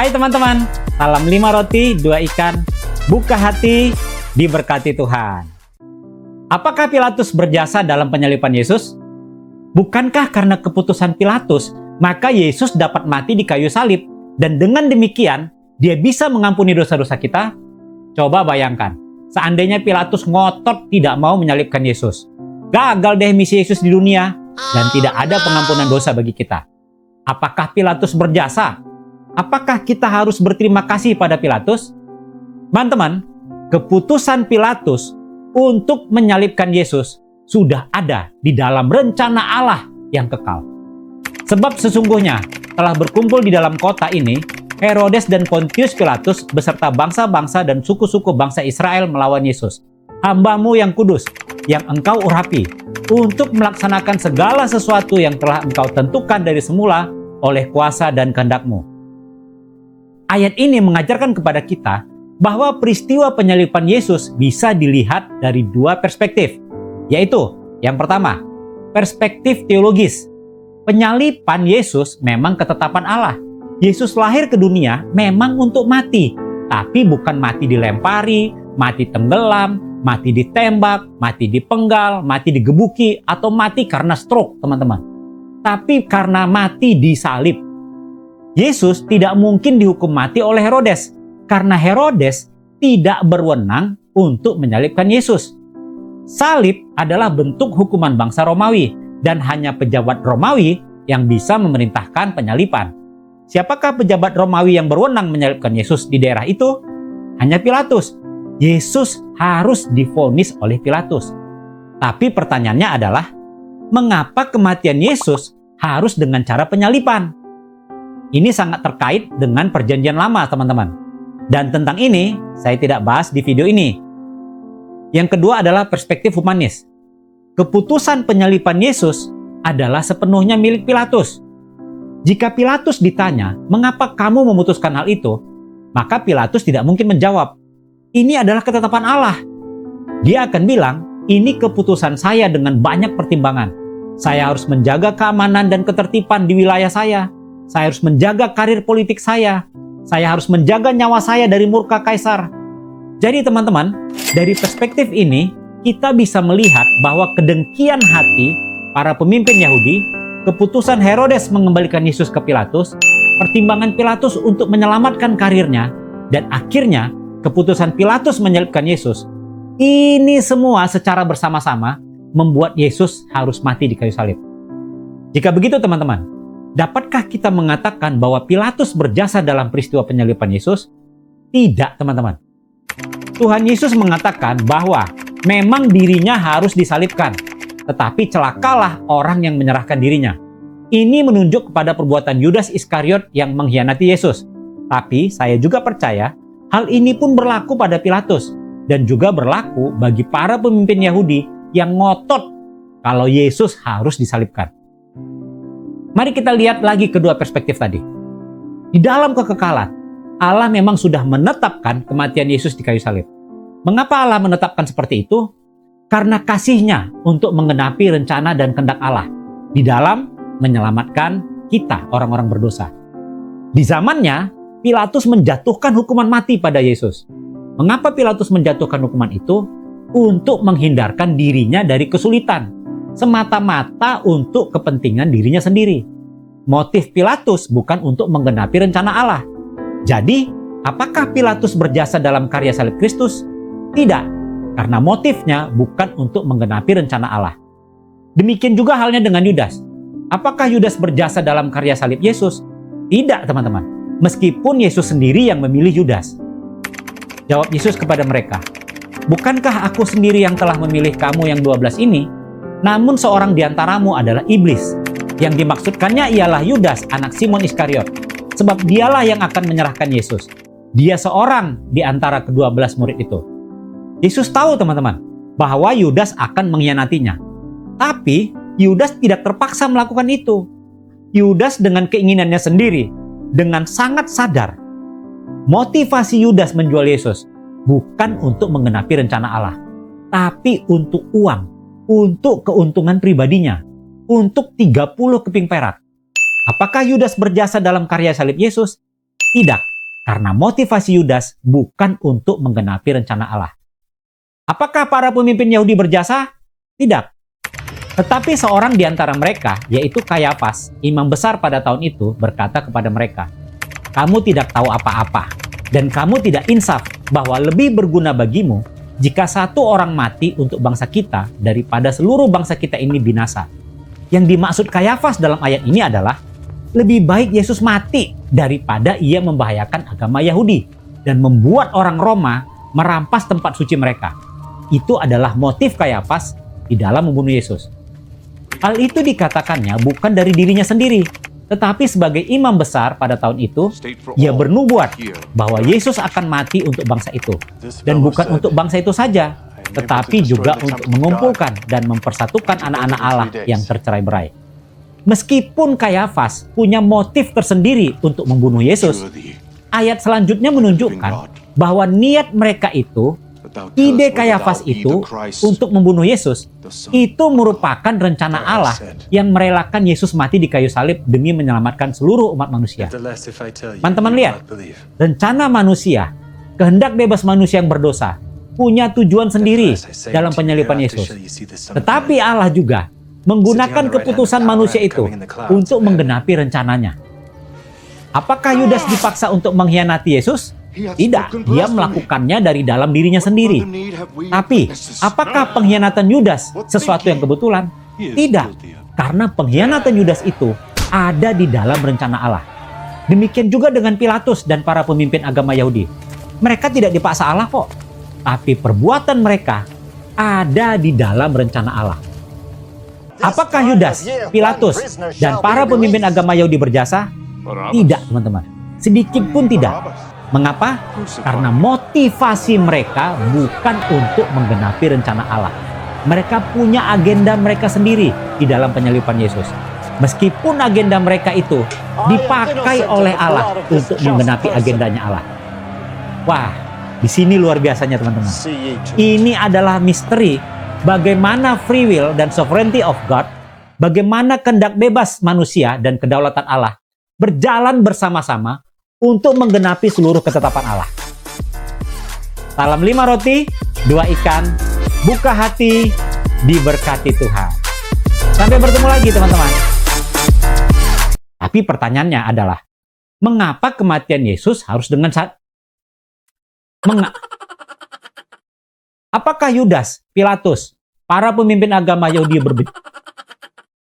Hai teman-teman, salam 5 roti, 2 ikan, buka hati, diberkati Tuhan. Apakah Pilatus berjasa dalam penyaliban Yesus? Bukankah karena keputusan Pilatus, maka Yesus dapat mati di kayu salib, dan dengan demikian, dia bisa mengampuni dosa-dosa kita? Coba bayangkan, seandainya Pilatus ngotot tidak mau menyalibkan Yesus. Gagal deh misi Yesus di dunia, dan tidak ada pengampunan dosa bagi kita. Apakah Pilatus berjasa? Apakah kita harus berterima kasih pada Pilatus? Teman-teman, keputusan Pilatus untuk menyalibkan Yesus sudah ada di dalam rencana Allah yang kekal. Sebab sesungguhnya telah berkumpul di dalam kota ini Herodes dan Pontius Pilatus beserta bangsa-bangsa dan suku-suku bangsa Israel melawan Yesus, hamba-Mu yang kudus, yang Engkau urapi, untuk melaksanakan segala sesuatu yang telah Engkau tentukan dari semula oleh kuasa dan kehendak-Mu. Ayat ini mengajarkan kepada kita bahwa peristiwa penyaliban Yesus bisa dilihat dari dua perspektif, yaitu yang pertama, perspektif teologis. Penyaliban Yesus memang ketetapan Allah. Yesus lahir ke dunia memang untuk mati, tapi bukan mati dilempari, mati tenggelam, mati ditembak, mati dipenggal, mati digebuki, atau mati karena stroke, teman-teman. Tapi karena mati disalib. Yesus tidak mungkin dihukum mati oleh Herodes, karena Herodes tidak berwenang untuk menyalibkan Yesus. Salib adalah bentuk hukuman bangsa Romawi, dan hanya pejabat Romawi yang bisa memerintahkan penyaliban. Siapakah pejabat Romawi yang berwenang menyalibkan Yesus di daerah itu? Hanya Pilatus. Yesus harus divonis oleh Pilatus. Tapi pertanyaannya adalah, mengapa kematian Yesus harus dengan cara penyaliban? Ini sangat terkait dengan perjanjian lama, teman-teman. Dan tentang ini, saya tidak bahas di video ini. Yang kedua adalah perspektif humanis. Keputusan penyaliban Yesus adalah sepenuhnya milik Pilatus. Jika Pilatus ditanya, mengapa kamu memutuskan hal itu? Maka Pilatus tidak mungkin menjawab, ini adalah ketetapan Allah. Dia akan bilang, ini keputusan saya dengan banyak pertimbangan. Saya harus menjaga keamanan dan ketertiban di wilayah saya. Saya harus menjaga karir politik saya. Saya harus menjaga nyawa saya dari murka kaisar. Jadi teman-teman, dari perspektif ini, kita bisa melihat bahwa kedengkian hati para pemimpin Yahudi, keputusan Herodes mengembalikan Yesus ke Pilatus, pertimbangan Pilatus untuk menyelamatkan karirnya, dan akhirnya keputusan Pilatus menyalibkan Yesus. Ini semua secara bersama-sama membuat Yesus harus mati di kayu salib. Jika begitu teman-teman, dapatkah kita mengatakan bahwa Pilatus berjasa dalam peristiwa penyaliban Yesus? Tidak, teman-teman. Tuhan Yesus mengatakan bahwa memang dirinya harus disalibkan, tetapi celakalah orang yang menyerahkan dirinya. Ini menunjuk kepada perbuatan Yudas Iskariot yang mengkhianati Yesus. Tapi saya juga percaya hal ini pun berlaku pada Pilatus dan juga berlaku bagi para pemimpin Yahudi yang ngotot kalau Yesus harus disalibkan. Mari kita lihat lagi kedua perspektif tadi. Di dalam kekekalan, Allah memang sudah menetapkan kematian Yesus di kayu salib. Mengapa Allah menetapkan seperti itu? Karena kasih-Nya untuk menggenapi rencana dan kehendak Allah di dalam menyelamatkan kita, orang-orang berdosa. Di zamannya, Pilatus menjatuhkan hukuman mati pada Yesus. Mengapa Pilatus menjatuhkan hukuman itu? Untuk menghindarkan dirinya dari kesulitan. Semata-mata untuk kepentingan dirinya sendiri. Motif Pilatus bukan untuk menggenapi rencana Allah. Jadi, apakah Pilatus berjasa dalam karya salib Kristus? Tidak, karena motifnya bukan untuk menggenapi rencana Allah. Demikian juga halnya dengan Yudas. Apakah Yudas berjasa dalam karya salib Yesus? Tidak, teman-teman. Meskipun Yesus sendiri yang memilih Yudas. Jawab Yesus kepada mereka, bukankah aku sendiri yang telah memilih kamu yang 12 ini? Namun seorang di antaramu adalah iblis. Yang dimaksudkannya ialah Yudas, anak Simon Iskariot. Sebab dialah yang akan menyerahkan Yesus. Dia seorang di antara ke-12 murid itu. Yesus tahu teman-teman, bahwa Yudas akan mengkhianatinya. Tapi Yudas tidak terpaksa melakukan itu. Yudas dengan keinginannya sendiri, dengan sangat sadar. Motivasi Yudas menjual Yesus bukan untuk menggenapi rencana Allah, tapi untuk uang. Untuk keuntungan pribadinya, untuk 30 keping perak. Apakah Yudas berjasa dalam karya salib Yesus? Tidak, Karena motivasi Yudas bukan untuk menggenapi rencana Allah. Apakah para pemimpin Yahudi berjasa? Tidak. Tetapi seorang di antara mereka, yaitu Kayafas, imam besar pada tahun itu, berkata kepada mereka, "Kamu tidak tahu apa-apa, dan kamu tidak insaf bahwa lebih berguna bagimu jika satu orang mati untuk bangsa kita daripada seluruh bangsa kita ini binasa." Yang dimaksud Kayafas dalam ayat ini adalah, lebih baik Yesus mati daripada ia membahayakan agama Yahudi dan membuat orang Roma merampas tempat suci mereka. Itu adalah motif Kayafas di dalam membunuh Yesus. Hal itu dikatakannya bukan dari dirinya sendiri, tetapi sebagai imam besar pada tahun itu, ia bernubuat bahwa Yesus akan mati untuk bangsa itu. Dan bukan untuk bangsa itu saja, tetapi juga untuk mengumpulkan dan mempersatukan anak-anak Allah yang tercerai-berai. Meskipun Kayafas punya motif tersendiri untuk membunuh Yesus, ayat selanjutnya menunjukkan bahwa niat mereka itu, ide Kayafas itu untuk membunuh Yesus, itu merupakan rencana Allah yang merelakan Yesus mati di kayu salib demi menyelamatkan seluruh umat manusia. Teman-teman lihat, rencana manusia, kehendak bebas manusia yang berdosa, punya tujuan sendiri dalam penyaliban Yesus. Tetapi Allah juga menggunakan keputusan manusia itu untuk menggenapi rencananya. Apakah Yudas dipaksa untuk mengkhianati Yesus? Tidak, dia melakukannya dari dalam dirinya sendiri. Tapi, apakah pengkhianatan Yudas sesuatu yang kebetulan? Tidak, karena pengkhianatan Yudas itu ada di dalam rencana Allah. Demikian juga dengan Pilatus dan para pemimpin agama Yahudi. Mereka tidak dipaksa Allah kok, tapi perbuatan mereka ada di dalam rencana Allah. Apakah Yudas, Pilatus, dan para pemimpin agama Yahudi berjasa? Tidak, teman-teman. Sedikit pun tidak. Mengapa? Karena motivasi mereka bukan untuk menggenapi rencana Allah. Mereka punya agenda mereka sendiri di dalam penyaliban Yesus. Meskipun agenda mereka itu dipakai oleh Allah untuk menggenapi agendanya Allah. Wah, di sini luar biasanya, teman-teman. Ini adalah misteri bagaimana free will dan sovereignty of God, bagaimana kehendak bebas manusia dan kedaulatan Allah berjalan bersama-sama untuk menggenapi seluruh ketetapan Allah. Salam 5 roti, 2 ikan, buka hati, diberkati Tuhan. Sampai bertemu lagi, teman-teman. Tapi pertanyaannya adalah, mengapa kematian Yesus harus dengan Apakah Yudas, Pilatus, para pemimpin agama Yahudi